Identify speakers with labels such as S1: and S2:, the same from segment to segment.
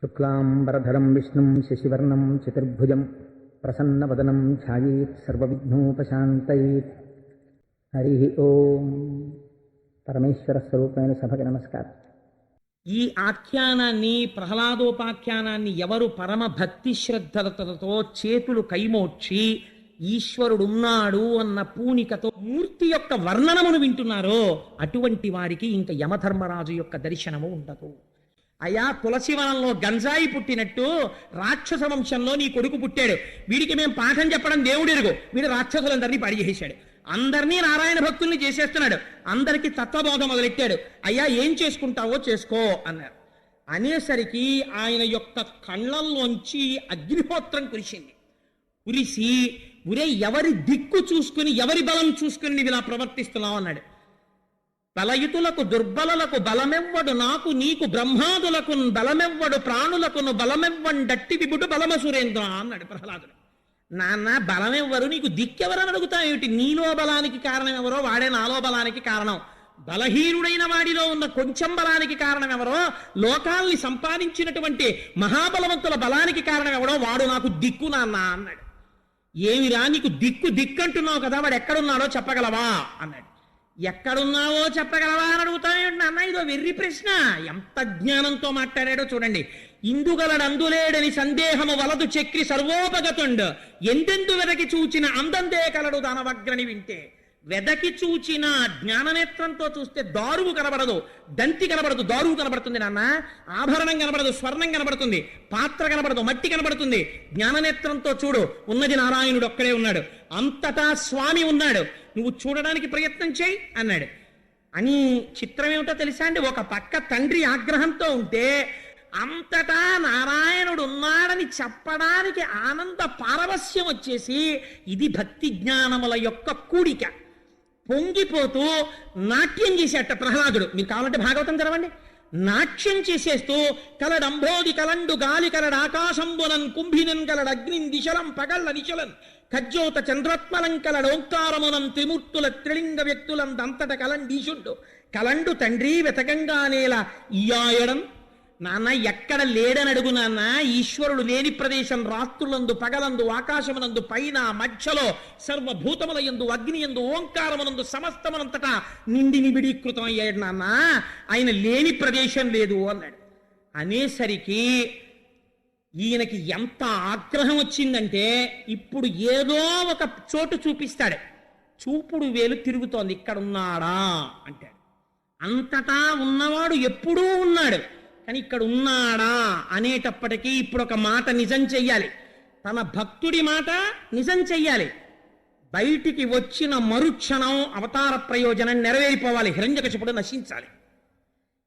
S1: శుక్లాంబరధరం విష్ణుం శశివర్ణం చతుర్భుజం ప్రసన్నవదనం ధ్యాయేత్ సర్వవిఘ్నోపశాంతయేత్. హరి ఓం. పరమేశ్వర స్వరూపమైన సభకి నమస్కారం.
S2: ఈ ఆఖ్యానాన్ని, ప్రహ్లాదోపాఖ్యానాన్ని ఎవరు పరమ భక్తి శ్రద్ధలతో చేతులు కైమోడ్చి ఈశ్వరుడున్నాడు అన్న పూనికతో మూర్తి యొక్క వర్ణనమును వింటున్నారో అటువంటి వారికి ఇంకా యమధర్మరాజు యొక్క దర్శనము ఉండదు. అయా, తులసివనంలో గంజాయి పుట్టినట్టు రాక్షస వంశంలో నీ కొడుకు పుట్టాడు, వీడికి మేము పాఠం చెప్పడం దేవుడు ఎరుగు, వీడు రాక్షసులందరినీ పడి చేశాడు, అందరినీ నారాయణ భక్తుల్ని చేసేస్తున్నాడు, అందరికీ తత్వబోధ మొదలెట్టాడు, అయ్యా ఏం చేసుకుంటావో చేసుకో అన్నారు. అనేసరికి ఆయన యొక్క కళ్ళల్లోంచి అగ్నిహోత్రం కురిసింది. కురిసి, ఉరే ఎవరి దిక్కు చూసుకుని, ఎవరి బలం చూసుకుని నీవు ఇలా ప్రవర్తిస్తున్నావు అన్నాడు. బలయుతులకు దుర్బలులకు బలమెవ్వడు, నాకు నీకు బ్రహ్మాదులకు బలమెవ్వడు, ప్రాణులకును బలమెవ్వండట్టి విభుడు బలమ సురేంద్ర అన్నాడు ప్రహ్లాదుడు. నాన్న, బలమెవ్వరు, నీకు దిక్కెవరని అడుగుతావు ఏమిటి? నీలో బలానికి కారణం ఎవరో వాడే నాలో బలానికి కారణం. బలహీనుడైన వాడిలో ఉన్న కొంచెం బలానికి కారణం ఎవరో, లోకాల్ని సంపాదించినటువంటి మహాబలవంతుల బలానికి కారణం ఎవరో వాడు నాకు దిక్కు నాన్న అన్నాడు. ఏమిరా నీకు దిక్కంటున్నావు కదా, వాడు ఎక్కడున్నాడో చెప్పగలవా అన్నాడు. ఎక్కడున్నావో చెప్పగలవా అని అడుగుతానేమిటి నాన్న? ఇదో వెర్రి ప్రశ్న. ఎంత జ్ఞానంతో మాట్లాడాడో చూడండి. ఇందుగలడందులేడని సందేహము వలదు చక్రి సర్వోపగతుండు, ఎందెందు వెదకి చూచిన అందందే కలడు దానవగ్రని వింటే. వెదకి చూచిన జ్ఞాననేత్రంతో చూస్తే దారువు కనబడదు, దంతి కనబడదు, దారువు కనబడుతుంది నాన్న. ఆభరణం కనబడదు, స్వర్ణం కనబడుతుంది, పాత్ర కనబడదు, మట్టి కనబడుతుంది. జ్ఞాననేత్రంతో చూడు, ఉన్నది నారాయణుడు ఒక్కడే ఉన్నాడు, అంతటా స్వామి ఉన్నాడు, నువ్వు చూడడానికి ప్రయత్నం చేయి అన్నాడు. అని చిత్రం ఏమిటో తెలుసా అండి? ఒక పక్క తండ్రి ఆగ్రహంతో ఉంటే అంతటా నారాయణుడు ఉన్నాడని చెప్పడానికి ఆనంద పారవస్యం వచ్చేసి, ఇది భక్తి జ్ఞానముల యొక్క కూడిక. పొంగిపోతూ నాట్యం చేసేట ప్రహ్లాదుడు. మీరు కావాలంటే భాగవతం చదవండి. నాట్యం చేసేస్తూ కలడంబోది కలండు గాలి కలడ ఆకాశంబునన్ కుంభినన్ కలడ అగ్నిన్ దిశలం పగళ్ళ నిశలన్ ఖజ్జోత చంద్రత్మలం కలడ ఓంకారమునం త్రిమూర్తుల త్రిలింగ వ్యక్తులందంతట కలండీశుండు కలండు తండ్రి వెతకంగానేల ఇయాయడం. నాన్న, ఎక్కడ లేడని అడుగు నాన్న. ఈశ్వరుడు లేని ప్రదేశం రాత్రులందు పగలందు ఆకాశమునందు పైన మధ్యలో సర్వభూతములయందు అగ్నియందు ఓంకారమునందు సమస్తమునంతటా నిండి నిబిడీకృతం అయ్యాడు నాన్న. ఆయన లేని ప్రదేశం లేదు అన్నాడు. అనేసరికి ఈయనకి ఎంత ఆగ్రహం వచ్చిందంటే, ఇప్పుడు ఏదో ఒక చోటు చూపిస్తాడు, చూపుడు వేలు తిరుగుతోంది, ఇక్కడ ఉన్నాడా అంటాడు. అంతటా ఉన్నవాడు ఎప్పుడూ ఉన్నాడు, కానీ ఇక్కడ ఉన్నాడా అనేటప్పటికీ ఇప్పుడు ఒక మాట నిజం చెయ్యాలి, తన భక్తుడి మాట నిజం చెయ్యాలి. బయటికి వచ్చిన మరుక్షణం అవతార ప్రయోజనం నెరవేరిపోవాలి, హిరణ్యకశిపుడు నశించాలి.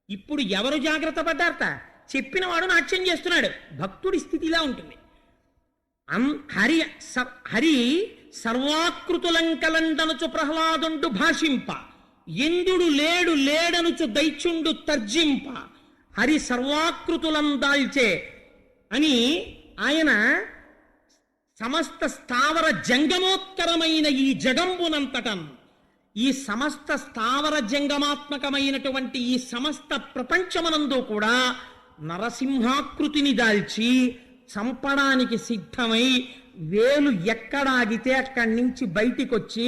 S2: ఇప్పుడు ఎవరు జాగ్రత్త పడ్డారట? చెప్పినవాడు నాట్యం చేస్తున్నాడు. భక్తుడి స్థితిలా ఉంటుంది. హరి సర్వాకృతులంకలండనుచు ప్రహ్లాదుండు భాషింప, ఇంద్రుడు లేడు లేడనుచు దైత్యుండు తర్జింప, హరి సర్వాకృతులందాల్చే అని ఆయన సమస్త స్థావర జంగమోత్కరమైన ఈ జగంబునంతటం, ఈ సమస్త స్థావర జంగమాత్మకమైనటువంటి ఈ సమస్త ప్రపంచమనందు కూడా నరసింహాకృతిని దాల్చి చంపడానికి సిద్ధమై, వేలు ఎక్కడాగితే అక్కడి నుంచి బయటికొచ్చి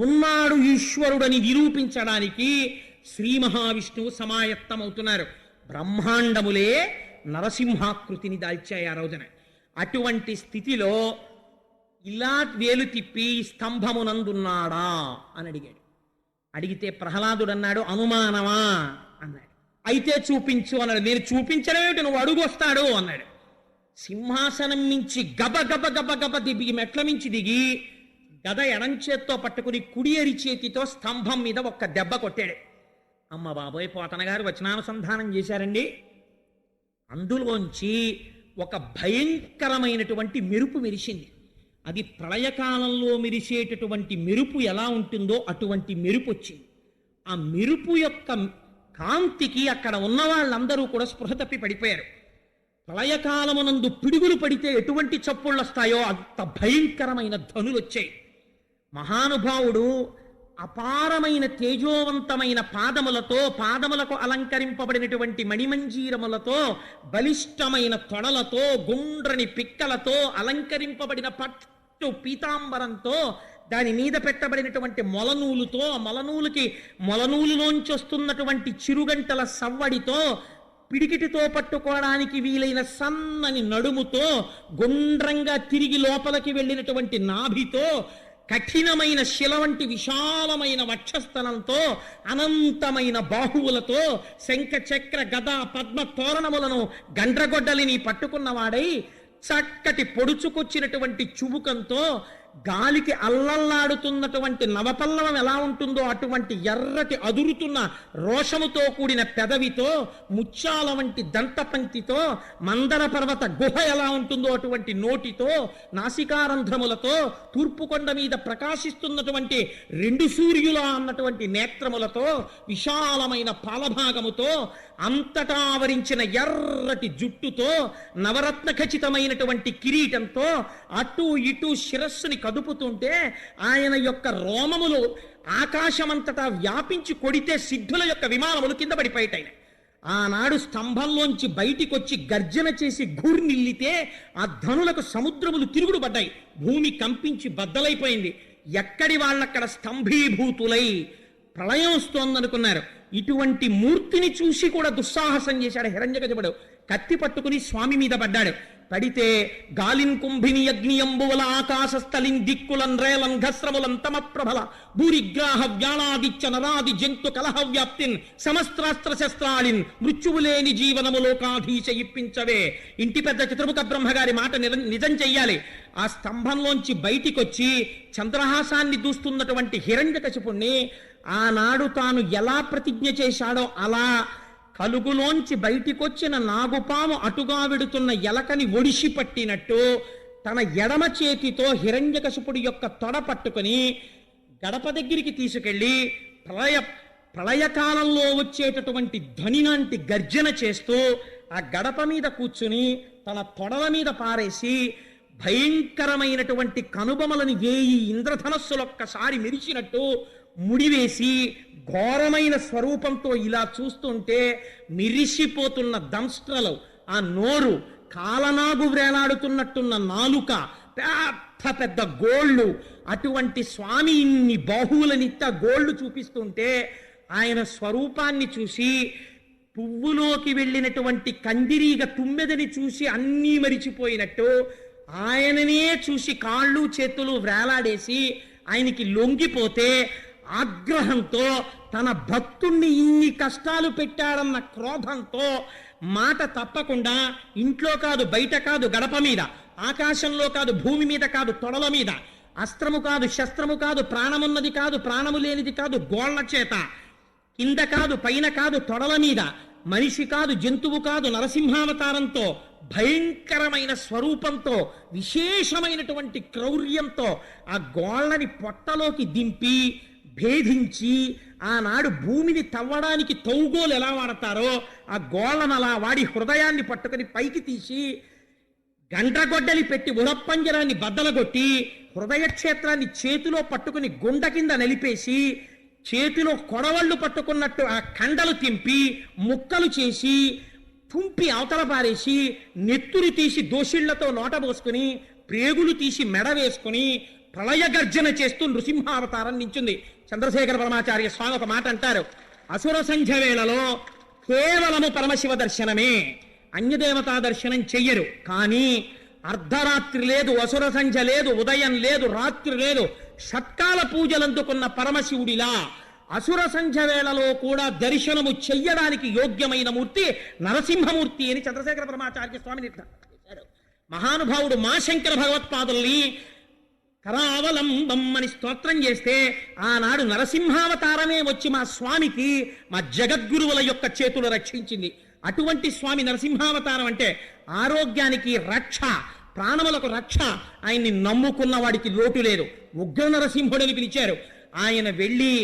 S2: ఉన్నాడు ఈశ్వరుడని నిరూపించడానికి శ్రీ మహావిష్ణువు సమాయత్తమవుతున్నారు. బ్రహ్మాండములే నరసింహాకృతిని దాల్చాయి ఆ రోజున. అటువంటి స్థితిలో ఇలా వేలు తిప్పి స్తంభమునందున్నాడా అని అడిగాడు. అడిగితే ప్రహ్లాదుడు అన్నాడు, అనుమానమా అన్నాడు. అయితే చూపించు అన్నాడు. నేను చూపించడం ఏమిటి, నువ్వు అడుగు వస్తాడు అన్నాడు. సింహాసనం మించి గబ గబ గబ గబ దిగి మెట్ల మించి దిగి గద ఎడంచేత్తో పట్టుకుని కుడి ఎరి చేతితో స్తంభం మీద ఒక్క దెబ్బ కొట్టాడు. అమ్మ బాబోయ్, పోతన గారు వచనానుసంధానం చేశారండి. అందులోంచి ఒక భయంకరమైనటువంటి మెరుపు మెరిసింది. అది ప్రళయకాలంలో మెరిసేటటువంటి మెరుపు ఎలా ఉంటుందో అటువంటి మెరుపు వచ్చింది. ఆ మెరుపు యొక్క కాంతికి అక్కడ ఉన్న వాళ్ళందరూ కూడా స్పృహ తప్పి పడిపోయారు. ప్రళయకాలమునందు పిడుగులు పడితే ఎటువంటి చప్పుళ్ళు వస్తాయో అంత భయంకరమైన ధ్వనులు వచ్చాయి. మహానుభావుడు అపారమైన తేజోవంతమైన పాదములతో, పాదములకు అలంకరింపబడినటువంటి మణిమంజీరములతో, బలిష్టమైన తొడలతో, గుండ్రని పిక్కలతో అలంకరింపబడిన పట్టు పీతాంబరంతో, దాని మీద పెట్టబడినటువంటి మొలనూలుతో, మొలనూలుకి మొలనూలులోంచి వస్తున్నటువంటి చిరుగంటల సవ్వడితో, పిడికిటితో పట్టుకోవడానికి వీలైన సన్నని నడుముతో, గుండ్రంగా తిరిగి లోపలికి వెళ్ళినటువంటి నాభితో, కఠినమైన శిల వంటి విశాలమైన వక్షస్థలంతో, అనంతమైన బాహువులతో, శంఖ చక్ర గద పద్మ తోరణములను గండ్రగొడ్డలిని పట్టుకున్నవాడై, చక్కటి పొడుచుకొచ్చినటువంటి చుబుకంతో, గాలికి అల్లల్లాడుతున్నటువంటి నవపల్లవం ఎలా ఉంటుందో అటువంటి ఎర్రటి అదురుతున్న రోషముతో కూడిన పెదవితో, ముత్యాల వంటి దంతపంక్తితో, మందర పర్వత గుహ ఎలా ఉంటుందో అటువంటి నోటితో, నాసికారంధ్రములతో, తూర్పు కొండ మీద ప్రకాశిస్తున్నటువంటి 2 సూర్యుల అన్నటువంటి నేత్రములతో, విశాలమైన పాలభాగముతో, అంతటా ఆవరించిన ఎర్రటి జుట్టుతో, నవరత్న ఖచ్చితమైనటువంటి కిరీటంతో, అటు ఇటు శిరస్సుని కదుపుతుంటే ఆయన యొక్క రోమములు ఆకాశమంతటా వ్యాపించి కొడితే సిద్ధుల యొక్క విమానములు కింద పడిపోయాయి. ఆనాడు స్తంభంలోంచి బయటికొచ్చి గర్జన చేసి ఘూర్నిల్లితే ఆ ధనులకు సముద్రములు తిరుగుడు పడ్డాయి. భూమి కంపించి బద్దలైపోయింది. ఎక్కడి వాళ్ళక్కడ స్తంభీభూతులై ప్రళయం వస్తోందనుకున్నారు. ఇటువంటి మూర్తిని చూసి కూడా దుస్సాహసం చేశాడు హిరణ్యకశిపుడు. కత్తి పట్టుకుని స్వామి మీద పడ్డాడు. పడితే గాలిన్ కుంభిని అగ్నియంబువల ఆకాశస్థలిన్ దిక్కులన్ రేలన్ ఘస్రములన్ తమ ప్రభల భూరిగ్రాహ వ్యాళాదిత్య నరాది జంతు కలహ వ్యాప్తిన్ సమస్త్రాస్త్ర శస్త్రాలిన్ మృత్యువులేని జీవనము లోకాధీశ ఇప్పించవే. ఇంటి పెద్ద చతుర్ముఖ బ్రహ్మగారి మాట నిజం చెయ్యాలి. ఆ స్తంభంలోంచి బయటికొచ్చి చంద్రహాసాన్ని దూస్తున్నటువంటి హిరణ్యకశిపుణ్ణి ఆనాడు తాను ఎలా ప్రతిజ్ఞ చేశాడో అలా కలుగులోంచి బయటికొచ్చిన నాగుపాము అటుగా వెడుతున్న ఎలకని ఒడిసి పట్టినట్టు తన ఎడమ చేతితో హిరణ్యకశిపుడి యొక్క తొడ పట్టుకుని గడప దగ్గరికి తీసుకెళ్లి ప్రళయకాలంలో వచ్చేటటువంటి ధ్వనిలాంటి గర్జన చేస్తూ ఆ గడప మీద కూర్చుని తన తొడల మీద పారేసి భయంకరమైనటువంటి కనుబొమలని వేయి ఇంద్రధనస్సులొక్కసారి మెరిచినట్టు ముడివేసి ఘోరమైన స్వరూపంతో ఇలా చూస్తుంటే మిరిసిపోతున్న దంస్ట్రలు, ఆ నోరు, కాలనాగు వేలాడుతున్నట్టున్న నాలుక, పెద్ద పెద్ద గోళ్ళు, అటువంటి స్వామి ఇన్ని బాహువులనిత్త గోళ్ళు చూపిస్తుంటే ఆయన స్వరూపాన్ని చూసి పువ్వులోకి వెళ్ళినటువంటి కందిరీగ తుమ్మెదని చూసి అన్నీ మరిచిపోయినట్టు ఆయననే చూసి కాళ్ళు చేతులు వేలాడేసి ఆయనకి లొంగిపోతే ఆగ్రహంతో తన భక్తుణ్ణి ఇన్ని కష్టాలు పెట్టాడన్న క్రోధంతో మాట తప్పకుండా ఇంట్లో కాదు, బయట కాదు, గడప మీద, ఆకాశంలో కాదు, భూమి మీద కాదు, తొడల మీద, అస్త్రము కాదు, శస్త్రము కాదు, ప్రాణమున్నది కాదు, ప్రాణము లేనిది కాదు, గోళ్ల చేత కింద కాదు, పైన కాదు, తొడల మీద, మనిషి కాదు, జంతువు కాదు, నరసింహావతారంతో భయంకరమైన స్వరూపంతో విశేషమైనటువంటి క్రౌర్యంతో ఆ గోళ్ళని పొట్టలోకి దింపి భేదించి ఆనాడు భూమిని తవ్వడానికి తౌగోలు ఎలా వాడతారో ఆ గోళ్ళను అలా వాడి హృదయాన్ని పట్టుకుని పైకి తీసి గండ్రగొడ్డలి పెట్టి ఉడప్పంజరాన్ని బద్దలగొట్టి హృదయ క్షేత్రాన్ని చేతిలో పట్టుకుని గుండ కింద నలిపేసి చేతిలో కొడవళ్ళు పట్టుకున్నట్టు ఆ కండలు తింపి ముక్కలు చేసి తుంపి అవతల పారేసి నెత్తురు తీసి దోషిళ్లతో నోట పోసుకుని ప్రేగులు తీసి మెడ వేసుకుని ప్రళయ గర్జన చేస్తూ నృసింహావతారం నించుంది. చంద్రశేఖర పరమాచార్య స్వామి ఒక మాట అంటారు, అసుర సంధ్య వేళలో కేవలము పరమశివ దర్శనమే, అన్యదేవతా దర్శనం చెయ్యరు. కానీ అర్ధరాత్రి లేదు, అసుర సంధ్య లేదు, ఉదయం లేదు, రాత్రి లేదు, షట్కాల పూజలు అందుకున్న పరమశివుడిలా అసుర సంధ్య వేళలో కూడా దర్శనము చెయ్యడానికి యోగ్యమైన మూర్తి నరసింహమూర్తి అని చంద్రశేఖర పరమాచార్య స్వామి నిర్ధారించారు. మహానుభావుడు మా శంకర భగవత్పాదుల్ని కరావలంబం అని స్తోత్రం చేస్తే ఆనాడు నరసింహావతారమే వచ్చి మా స్వామికి, మా జగద్గురువుల యొక్క చేతులు రక్షించింది. అటువంటి స్వామి నరసింహావతారం అంటే ఆరోగ్యానికి రక్ష, ప్రాణములకు రక్ష. ఆయన్ని నమ్ముకున్న వాడికి లోటు లేదు. ఉగ్ర నరసింహుడని పిలిచారు. ఆయన వెళ్ళి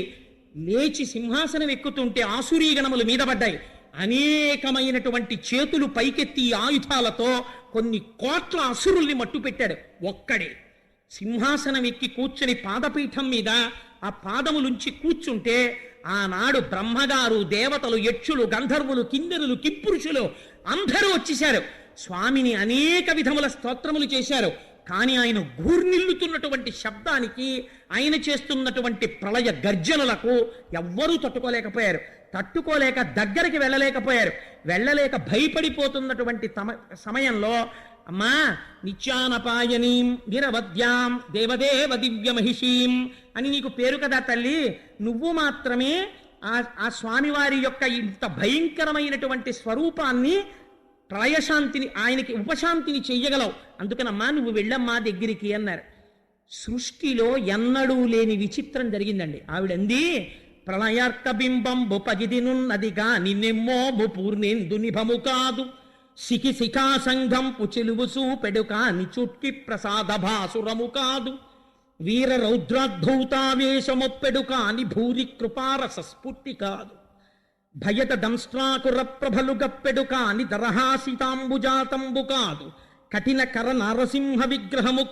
S2: లేచి సింహాసనం ఎక్కుతుంటే ఆసురీగణములు మీద పడ్డాయి. అనేకమైనటువంటి చేతులు పైకెత్తి ఆయుధాలతో కొన్ని కోట్ల అసురుల్ని మట్టు పెట్టాడు ఒక్కడే. సింహాసనం ఎక్కి కూర్చుని పాదపీఠం మీద ఆ పాదములుంచి కూర్చుంటే ఆనాడు బ్రహ్మగారు, దేవతలు, యక్షులు, గంధర్వులు, కిన్నెరులు, కింపురుషులు అందరూ వచ్చేశారు. స్వామిని అనేక విధముల స్తోత్రములు చేశారు. కానీ ఆయన గూర్నిల్లుతున్నటువంటి శబ్దానికి, ఆయన చేస్తున్నటువంటి ప్రళయ గర్జనలకు ఎవ్వరూ తట్టుకోలేక దగ్గరికి వెళ్ళలేక భయపడిపోతున్నటువంటి సమయంలో, అమ్మా నిత్యానపాయనీం నిరవద్యాం దేవదేవ దివ్య మహిషీం అని నీకు పేరు కదా తల్లి, నువ్వు మాత్రమే ఆ స్వామివారి యొక్క ఇంత భయంకరమైనటువంటి స్వరూపాన్ని, ప్రళయశాంతిని, ఆయనకి ఉపశాంతిని చెయ్యగలవు, అందుకనమ్మా నువ్వు వెళ్ళమ్మా దగ్గరికి అన్నారు. సృష్టిలో ఎన్నడూ లేని విచిత్రం జరిగిందండి. ఆవిడంది, ప్రళయార్క బింబంబు పగిదినున్నదిగా నిన్నెమ్మోబు పూర్ణేందు నిభము కాదు, శిఖి శిఖా సంఘంపు చెలువు సూపెడుక నిచుట్కి ప్రసాద భాసురము కాదు, వీర రౌద్రాద్భూతావేశమొప్పెడు కాని భూరి కృపారస స్ఫూర్తి కాదు, భయత దంస్ట్రాకుర ప్రభలు గప్పెడు కాని దరహాసితాంబుజాతంబు కాదు, కఠిన కర నారసింహ విగ్రహము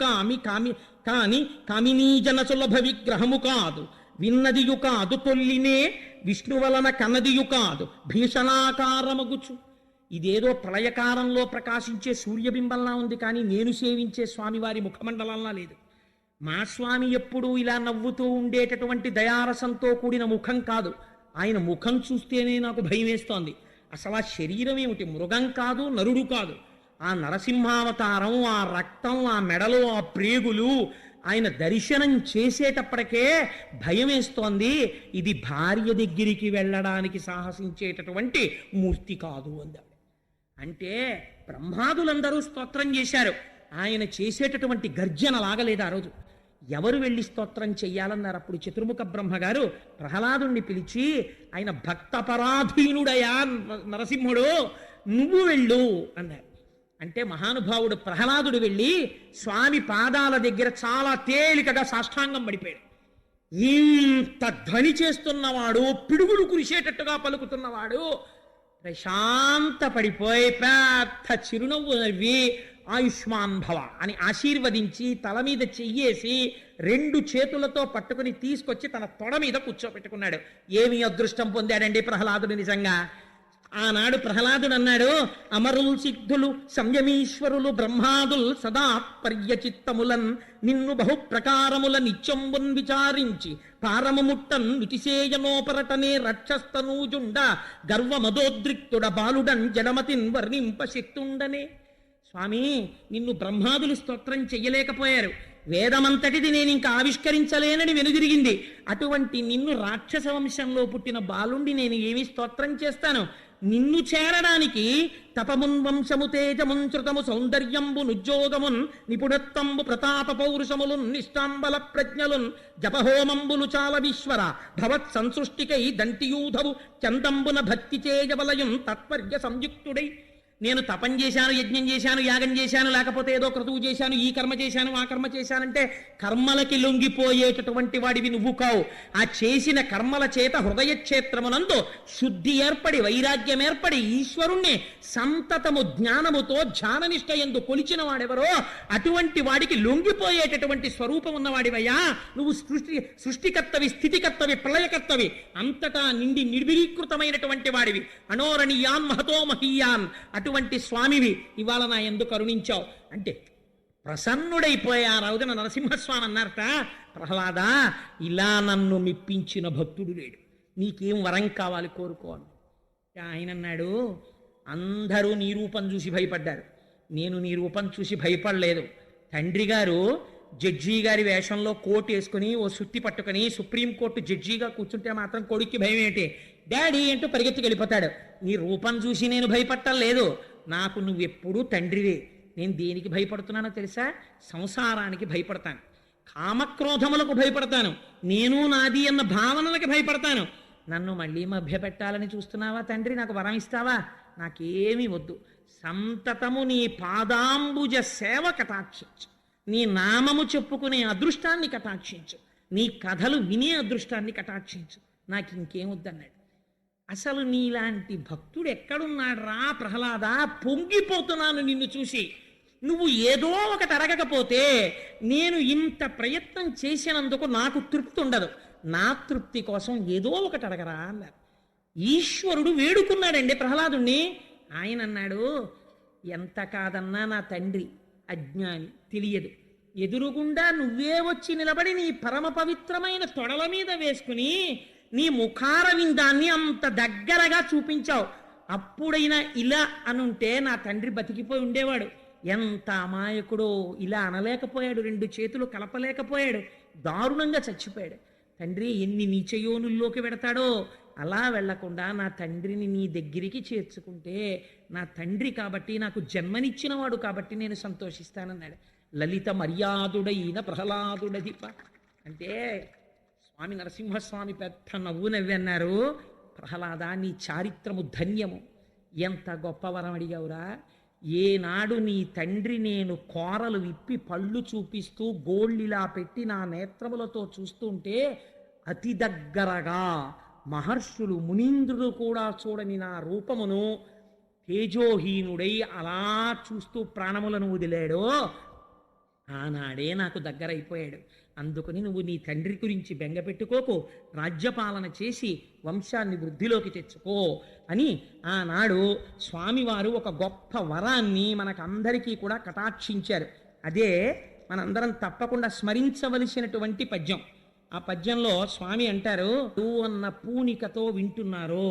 S2: కాని కామినీజన సులభ విగ్రహము కాదు, విన్నదియు కాదు తొల్లినే విష్ణువలన కనదియు కాదు భీషణాకారమగుచు. ఇదేదో ప్రళయకారంలో ప్రకాశించే సూర్యబింబంలా ఉంది, కానీ నేను సేవించే స్వామివారి ముఖమండలంలా లేదు. మా స్వామి ఎప్పుడూ ఇలా నవ్వుతూ ఉండేటటువంటి దయారసంతో కూడిన ముఖం కాదు. ఆయన ముఖం చూస్తేనే నాకు భయం వేస్తోంది. అసలు ఆ శరీరం ఏమిటి? మృగం కాదు, నరుడు కాదు. ఆ నరసింహావతారం, ఆ రక్తం, ఆ మెడలో ఆ ప్రేగులు, ఆయన దర్శనం చేసేటప్పటికే భయం వేస్తోంది. ఇది భార్య దగ్గరికి వెళ్ళడానికి సాహసించేటటువంటి మూర్తి కాదు అందాడు. అంటే బ్రహ్మాదులందరూ స్తోత్రం చేశారు. ఆయన చేసేటటువంటి గర్జన లాగలేదు ఆ రోజు. ఎవరు వెళ్ళి స్తోత్రం చెయ్యాలన్నారు? అప్పుడు చతుర్ముఖ బ్రహ్మగారు ప్రహ్లాదుణ్ణి పిలిచి, ఆయన భక్తపరాధీనుడయా నరసింహుడు, నువ్వు వెళ్ళు అన్నారు. అంటే మహానుభావుడు ప్రహ్లాదుడు వెళ్ళి స్వామి పాదాల దగ్గర చాలా తేలికగా సాష్టాంగం పడిపోయాడు. ఇంత ధ్వని చేస్తున్నవాడు, పిడుగులు కురిసేటట్టుగా పలుకుతున్నవాడు ప్రశాంత పడిపోయి పెద్ద చిరునవ్వు నవ్వి ఆయుష్మాన్ భవ అని ఆశీర్వదించి తల మీద చెయ్యేసి 2 చేతులతో పట్టుకుని తీసుకొచ్చి తన తొడ మీద కూర్చోపెట్టుకున్నాడు. ఏమి అదృష్టం పొందాడండి ప్రహ్లాదుడు నిజంగా. ఆనాడు ప్రహ్లాదుడు అన్నాడు, అమరులు సిద్ధులు సంయమీశ్వరులు బ్రహ్మాదుల్ సదా పర్యచిత్తములన్ నిన్ను బహుప్రకారముల నిత్యంబున్ విచారించి పారము ముట్టన్ విటిసేయనోపరటనే రక్షస్తనూజుండ గర్వమదోద్రిక్తుడ బాలుడన్ జడమతిన్ వర్ణింప శక్తుండనే. స్వామి, నిన్ను బ్రహ్మాదులు స్తోత్రం చెయ్యలేకపోయారు, వేదమంతటిది నేను ఇంకా ఆవిష్కరించలేనని వెనుదిరిగింది. అటువంటి నిన్ను రాక్షస వంశంలో పుట్టిన బాలుండి నేను ఏమి స్తోత్రం చేస్తాను? నిన్ను చేరడానికి తపమున్ వంశము తేజమున్ శృతము సౌందర్యంబు నుజ్జోగమున్ నిపుణత్వంబు ప్రతాప పౌరుషములున్ నిష్టాంబల ప్రజ్ఞలున్ జపహోమంబులు చాలవీశ్వర భవత్ సంసృష్టికై దంటియూధవు చందంబున భక్తి చేయవలయం తత్పర్య సంయుక్తుడై. నేను తపం చేశాను, యజ్ఞం చేశాను, యాగం చేశాను, లేకపోతే ఏదో క్రతువు చేశాను, ఈ కర్మ చేశాను, ఆ కర్మ చేశానంటే కర్మలకి లొంగిపోయేటటువంటి వాడివి నువ్వు కావు. ఆ చేసిన కర్మల చేత హృదయ క్షేత్రమునందు శుద్ధి ఏర్పడి, వైరాగ్యం ఏర్పడి, ఈశ్వరుణ్ణి సంతతము జ్ఞానముతో ధ్యాననిష్ట యందు కొలిచిన వాడెవరో అటువంటి వాడికి లొంగిపోయేటటువంటి స్వరూపం ఉన్నవాడివయ్యా నువ్వు. సృష్టికర్తవి, స్థితికర్తవి, ప్రళయకర్తవి, అంతటా నిండి నిర్విరీకృతమైనటువంటి వాడివి. అనోరణీయాన్ మహతో మహీయాన్ అటువంటి స్వామివి ఇవాళ నా యందు కరుణించావు అంటే ప్రసన్నుడైపోయా. రోజున నరసింహస్వామి అన్నారట, ప్రహ్లాద, ఇలా నన్ను మెప్పించిన భక్తుడు లేడు, నీకేం వరం కావాలి కోరుకో అని. ఆయన అన్నాడు, అందరూ నీ రూపం చూసి భయపడ్డారు, నేను నీ రూపం చూసి భయపడలేదు. తండ్రి గారు జడ్జి గారి వేషంలో కోట్ వేసుకుని ఓ సుత్తి పట్టుకుని సుప్రీంకోర్టు జడ్జిగా కూర్చుంటే మాత్రం కొడుక్కి భయం ఏంటి? డాడీ అంటూ పరిగెత్తుకు వెళ్ళిపోతాడు. నీ రూపం చూసి నేను భయపడటం లేదు, నాకు నువ్వెప్పుడూ తండ్రివే. నేను దేనికి భయపడుతున్నానో తెలుసా? సంసారానికి భయపడతాను, కామక్రోధములకు భయపడతాను, నేను నాది అన్న భావనలకు భయపడతాను. నన్ను మళ్ళీ మభ్యపెట్టాలని చూస్తున్నావా తండ్రి? నాకు వరం ఇస్తావా? నాకేమీ వద్దు, సంతతము నీ పాదాంబుజ సేవ కటాక్షించు, నీ నామము చెప్పుకునే అదృష్టాన్ని కటాక్షించు, నీ కథలు వినే అదృష్టాన్ని కటాక్షించు, నాకు ఇంకేం వద్దన్నాడు. అసలు నీలాంటి భక్తుడు ఎక్కడున్నాడు రా ప్రహ్లాద? పొంగిపోతున్నాను నిన్ను చూసి. నువ్వు ఏదో ఒకటి అడగకపోతే నేను ఇంత ప్రయత్నం చేసినందుకు నాకు తృప్తి ఉండదు. నా తృప్తి కోసం ఏదో ఒకటి అడగరా అన్నారు. ఈశ్వరుడు వేడుకున్నాడండి ప్రహ్లాదుణ్ణి. ఆయన అన్నాడు, ఎంత కాదన్నా నా తండ్రి అజ్ఞాని, తెలియదు. ఎదురుగుండా నువ్వే వచ్చి నిలబడి నీ పరమ పవిత్రమైన తొడల మీద వేసుకుని నీ ముఖారవిందాన్ని అంత దగ్గరగా చూపించావు. అప్పుడైనా ఇలా అనుంటే నా తండ్రి బతికిపోయి ఉండేవాడు. ఎంత అమాయకుడో, ఇలా అనలేకపోయాడు, 2 చేతులు కలపలేకపోయాడు, దారుణంగా చచ్చిపోయాడు. తండ్రి ఎన్ని నీచయోనుల్లోకి వెడతాడో అలా వెళ్లకుండా నా తండ్రిని నీ దగ్గరికి చేర్చుకుంటే, నా తండ్రి కాబట్టి, నాకు జన్మనిచ్చినవాడు కాబట్టి నేను సంతోషిస్తానన్నాడు. లలిత మర్యాదుడైన ప్రహ్లాదుడధిప అంటే స్వామి నరసింహస్వామి పెద్ద నవ్వు నవ్వి అన్నారు, ప్రహ్లాద నీ చారిత్రము ధన్యము, ఎంత గొప్ప వరం అడిగావురా. ఏనాడు నీ తండ్రి నేను కోరలు విప్పి పళ్ళు చూపిస్తూ గోళ్ళిలా పెట్టి నా నేత్రములతో చూస్తూ ఉంటే అతి దగ్గరగా మహర్షులు మునీంద్రుడు కూడా చూడని నా రూపమును తేజోహీనుడై అలా చూస్తూ ప్రాణములను వదిలాడో ఆనాడే నాకు దగ్గరైపోయాడు. అందుకని నువ్వు నీ తండ్రి గురించి బెంగపెట్టుకోకు, రాజ్యపాలన చేసి వంశాన్ని వృద్ధిలోకి తెచ్చుకో అని ఆనాడు స్వామివారు ఒక గొప్ప వరాన్ని మనకందరికీ కూడా కటాక్షించారు. అదే మనందరం తప్పకుండా స్మరించవలసినటువంటి పద్యం. ఆ పద్యంలో స్వామి అంటారు, నువ్వు అన్న పూనికతో వింటున్నారో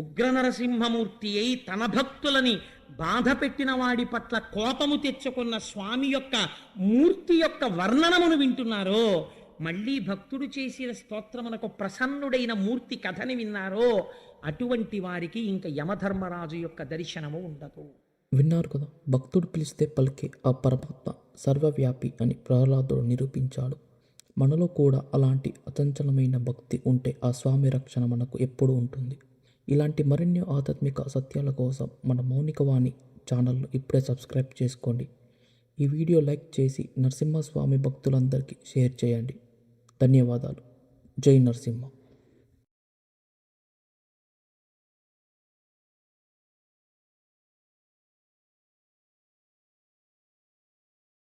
S2: ఉగ్ర నరసింహమూర్తి అయి తన భక్తులని బాధ పెట్టిన వాడి పట్ల కోపము తెచ్చుకున్న స్వామి యొక్క మూర్తి యొక్క వర్ణనమును వింటున్నారో, మళ్ళీ భక్తుడు చేసిన స్తోత్రమునకు ప్రసన్నుడైన మూర్తి కథని విన్నారో, అటువంటి వారికి ఇంకా యమధర్మరాజు యొక్క దర్శనము ఉండదు.
S3: విన్నారు కదా, భక్తుడు పిలిస్తే పలికే ఆ పరమాత్మ సర్వవ్యాపి అని ప్రహ్లాదుడు నిరూపించాడు. మనలో కూడా అలాంటి అచంచలమైన భక్తి ఉంటే ఆ స్వామి రక్షణ మనకు ఎప్పుడూ ఉంటుంది. ఇలాంటి మరిన్ని ఆధ్యాత్మిక సత్యాల కోసం మన మౌనికవాణి ఛానల్ను ఇప్పుడే సబ్స్క్రైబ్ చేసుకోండి. ఈ వీడియో లైక్ చేసి నరసింహస్వామి భక్తులందరికీ షేర్ చేయండి. ధన్యవాదాలు. జై నరసింహ.